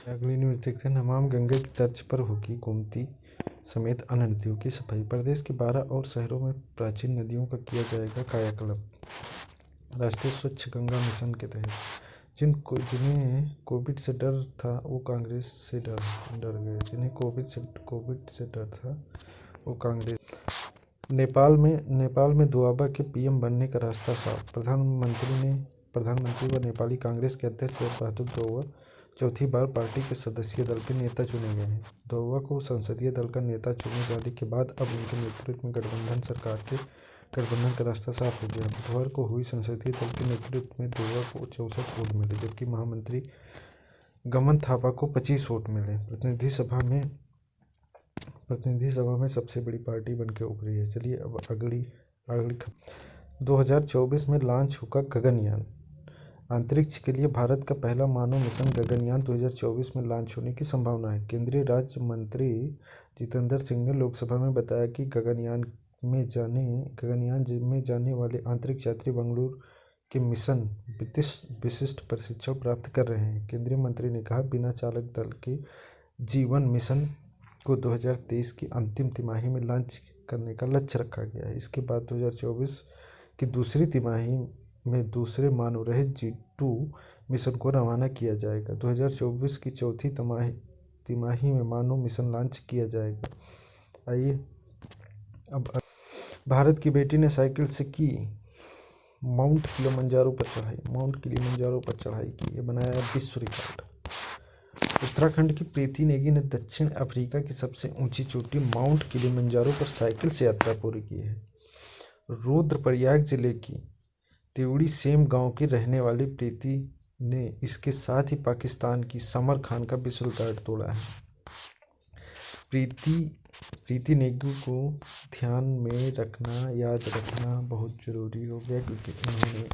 अगली न्यूज देखते हैं। नमामि गंगे की तर्ज पर होगी गोमती समेत अन्य नदियों की सफाई। प्रदेश के 12 और शहरों में प्राचीन नदियों का किया जाएगा कायाकल्प। राष्ट्रीय स्वच्छ गंगा मिशन के तहत जिन्हें कोविड से डर था वो कांग्रेस से डर गए। जिन्हें कोविड से डर था वो कांग्रेस। नेपाल में दोआबा के पीएम बनने का रास्ता साफ। प्रधानमंत्री व नेपाली कांग्रेस के अध्यक्ष शेर बहादुर देउवा चौथी बार पार्टी के सदस्यीय दल के नेता चुने गए हैं। देउवा को संसदीय दल का नेता चुने जाने के बाद अब उनके नेतृत्व में गठबंधन का रास्ता साफ हो गया। बुधवार को हुई संसदीय दल के नेतृत्व में देउवा को 64 वोट मिले, जबकि महामंत्री गमन थापा को 25 वोट मिले। प्रतिनिधि सभा में सबसे बड़ी पार्टी बनकर उभरी है। चलिए अब अगली खबर। 2024 में लॉन्च होगा गगनयान। अंतरिक्ष के लिए भारत का पहला मानव मिशन गगनयान 2024 में लॉन्च होने की संभावना है। केंद्रीय राज्य मंत्री जितेंद्र सिंह ने लोकसभा में बताया कि गगनयान में जाने वाले अंतरिक्ष यात्री बेंगलुरु के मिशन विशिष्ट प्रशिक्षण प्राप्त कर रहे हैं। केंद्रीय मंत्री ने कहा, बिना चालक दल के जीवन मिशन को 2023 की अंतिम तिमाही में लॉन्च करने का लक्ष्य रखा गया है। इसके बाद 2024 की दूसरी तिमाही में दूसरे मानव रहित G2 मिशन को रवाना किया जाएगा। 2024 की चौथी तिमाही में मानव मिशन लॉन्च किया जाएगा। आइए अब भारत की बेटी ने साइकिल से की माउंट किलिमंजारो पर चढ़ाई की। ये बनाया विश्व रिकॉर्ड। उत्तराखंड की प्रीति नेगी ने दक्षिण अफ्रीका की सबसे ऊंची चोटी माउंट किलिमंजारो पर साइकिल से यात्रा पूरी की है। रुद्रप्रयाग जिले की तिवड़ी सेम गांव की रहने वाली प्रीति ने इसके साथ ही पाकिस्तान की समर खान का विश्व रिकॉर्ड तोड़ा है। प्रीति नेगी को याद रखना बहुत ज़रूरी हो गया, क्योंकि उन्होंने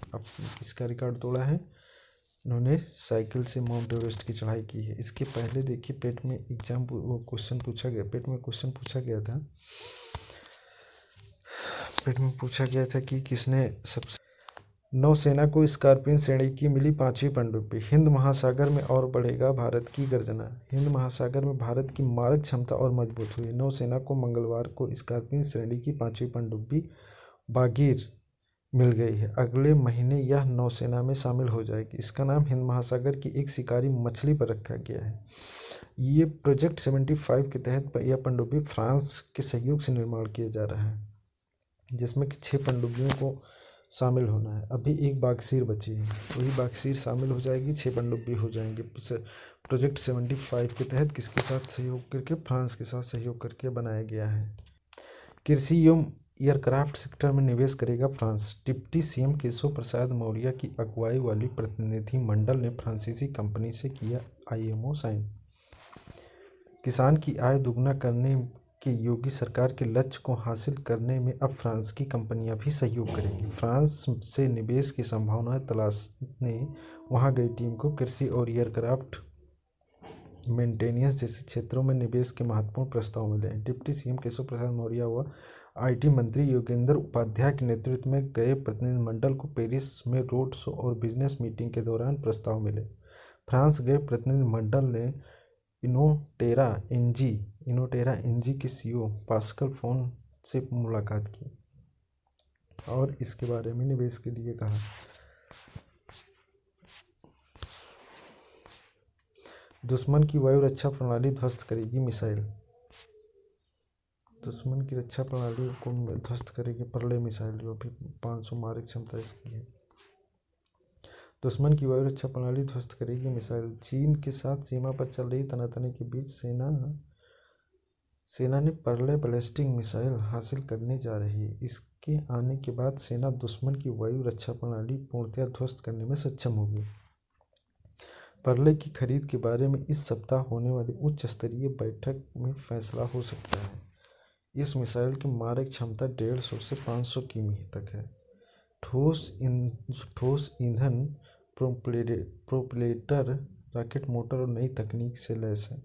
इसका रिकॉर्ड तोड़ा है। उन्होंने साइकिल से माउंट एवरेस्ट की चढ़ाई की है। इसके पहले देखिए पेट में क्वेश्चन पूछा गया था कि किसने सबसे नौसेना को स्कॉर्पियन श्रेणी की मिली 5वीं पनडुब्बी। हिंद महासागर में और बढ़ेगा भारत की गर्जना। हिंद महासागर में भारत की मारक क्षमता और मजबूत हुई। नौसेना को मंगलवार को स्कॉर्पियन श्रेणी की 5वीं पनडुब्बी बागीर मिल गई है। अगले महीने यह नौसेना में शामिल हो जाएगी। इसका नाम हिंद महासागर की एक शिकारी मछली पर रखा गया है। ये प्रोजेक्ट 75 के तहत यह पनडुब्बी फ्रांस के सहयोग से निर्माण किया जा रहा है, जिसमें कि 6 पनडुब्बियों को शामिल होना है। अभी एक बागसीर बची है, वही बागसीर शामिल हो जाएगी, 6 पनडुब्बी हो जाएंगे। प्रोजेक्ट 75 के तहत किसके साथ सहयोग करके? फ्रांस के साथ सहयोग करके बनाया गया है। कृषि एवं एयरक्राफ्ट सेक्टर में निवेश करेगा France. Deputy CM Keshav Prasad Maurya की अगुवाई वाली प्रतिनिधि मंडल ने फ्रांसीसी कंपनी से किया IMO साइन। किसान की आय दोगुना करने के योगी सरकार के लक्ष्य को हासिल करने में अब फ्रांस की कंपनियां भी सहयोग करेंगी। फ्रांस से निवेश की संभावनाएं तलाशने वहां गई टीम को कृषि और एयरक्राफ्ट मेंटेनेंस जैसे क्षेत्रों में निवेश के महत्वपूर्ण प्रस्ताव मिले हैं। डिप्टी सीएम केशव प्रसाद मौर्य व IT मंत्री योगेंद्र उपाध्याय के नेतृत्व में गए प्रतिनिधिमंडल को पेरिस में रोड शो और बिजनेस मीटिंग के दौरान प्रस्ताव मिले। फ्रांस गए प्रतिनिधिमंडल ने इनोटेरा एनजी के CEO पास्कल फोन से मुलाकात की और इसके बारे में निवेश के लिए कहा। दुश्मन की वायु रक्षा प्रणाली ध्वस्त करेगी मिसाइल। दुश्मन की रक्षा प्रणाली को ध्वस्त करेगी परले मिसाइल, जो भी 500 मारक क्षमता इसकी है। दुश्मन की वायु रक्षा प्रणाली ध्वस्त करेगी मिसाइल। चीन के साथ सीमा पर चल रही तनातनी के बीच सेना ने परले बैलिस्टिक मिसाइल हासिल करने जा रही है। इसके आने के बाद सेना दुश्मन की वायु रक्षा प्रणाली पूर्णतः ध्वस्त करने में सक्षम होगी। परले की खरीद के बारे में इस सप्ताह होने वाली उच्च स्तरीय बैठक में फैसला हो सकता है। इस मिसाइल की मारक क्षमता 150 से 500 किमी तक है। ठोस ईंधन, प्रोपेलर, रॉकेट मोटर और नई तकनीक से लैस है।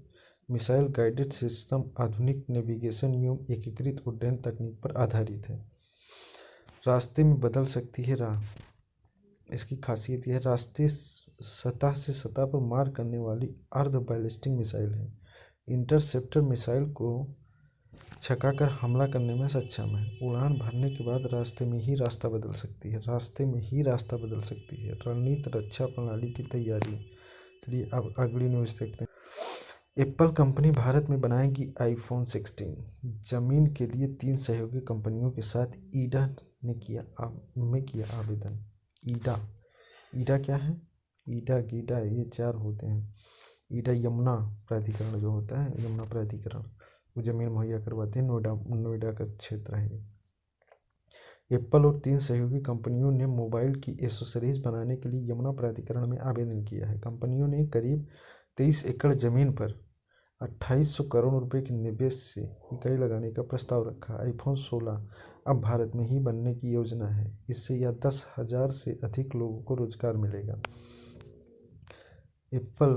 मिसाइल गाइडेड सिस्टम आधुनिक नेविगेशन एवं एकीकृत उड्डयन तकनीक पर आधारित है। रास्ते में बदल सकती है राह। इसकी खासियत यह राष्ट्रीय सतह से सतह पर मार करने वाली अर्ध बैलिस्टिक मिसाइल है। इंटरसेप्टर मिसाइल को छकाकर हमला करने में सक्षम है। उड़ान भरने के बाद रास्ते में ही रास्ता बदल सकती है। रणनीति रक्षा प्रणाली की तैयारी। चलिए अब अगली न्यूज़ देखते हैं। एप्पल कंपनी भारत में बनाएगी iPhone 16। जमीन के लिए 3 सहयोगी कंपनियों के साथ ईडा ने किया आवेदन। ईडा क्या है? ईडा गीडा ये 4 होते हैं। ईडा यमुना प्राधिकरण जो होता है, यमुना प्राधिकरण, वो जमीन मुहैया करवाते हैं। नोएडा का क्षेत्र है। एप्पल और 3 सहयोगी कंपनियों ने मोबाइल की एसेसरीज बनाने के लिए यमुना प्राधिकरण में आवेदन किया है। कंपनियों ने करीब 23 एकड़ जमीन पर 2800 करोड़ रुपए के निवेश से इकाई लगाने का प्रस्ताव रखा। iPhone 16 अब भारत में ही बनने की योजना है। इससे यह 10,000 से अधिक लोगों को रोजगार मिलेगा। एप्पल